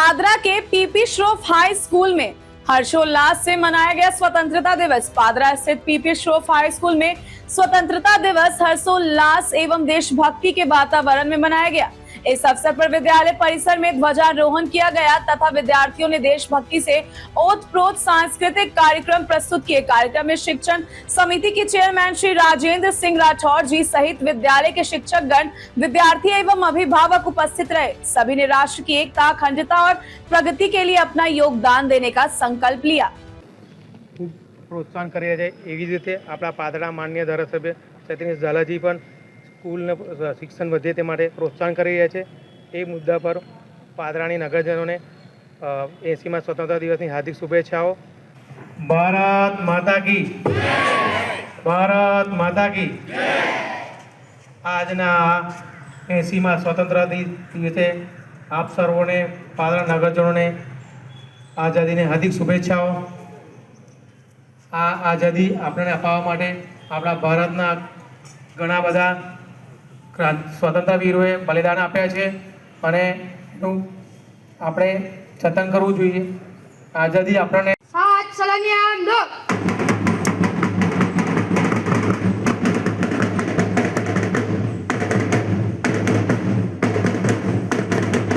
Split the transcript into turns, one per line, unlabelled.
पादरा के PP Shroff high school में हर्षोल्लास से मनाया गया स्वतंत्रता दिवस। पादरा स्थित पीपी श्रोफ हाई स्कूल में स्वतंत्रता दिवस हर्षोल्लास एवं देशभक्ति के वातावरण में मनाया गया। इस अवसर पर विद्यालय परिसर में ध्वजारोहण किया गया तथा विद्यार्थियों ने देशभक्ति से ओतप्रोत सांस्कृतिक कार्यक्रम प्रस्तुत किए। कार्यक्रम में शिक्षण समिति के चेयरमैन श्री राजेंद्र सिंह राठौर जी सहित विद्यालय के शिक्षकगण, विद्यार्थी एवं अभिभावक उपस्थित रहे। सभी ने राष्ट्र की एकता, अखंडता और प्रगति के लिए अपना योगदान देने का संकल्प लिया।
खूब प्रोत्साहन કરી રહ્યા છે। એવી જ રીતે આપણા પાદરા માનનીય ધારાસભ્ય સતીશ ઝાલાજી પણ સ્કૂલને શિક્ષણ વધે તે માટે પ્રોત્સાહન કરી રહ્યા છે। એ મુદ્દા પર પાદરાની નગરજનોને 80મા સ્વતંત્રતા દિવસની હાર્દિક શુભેચ્છાઓ। ભારત માતા કી જય, ભારત માતા કી જય। આજના 80મા સ્વતંત્રતા દિવસે આપ સર્વોને પાદરા નગરજનોને આઝાદીની હાર્દિક શુભેચ્છાઓ। આ આઝાદી આપણને અપાવવા માટે આપણા ભારતના ઘણા બધા સ્વતંત્ર વીરોએ બલિદાન આપ્યા છે અને એનું આપણે જતન કરવું જોઈએ। આઝાદી આપણને
સાત સલાની આંદોલન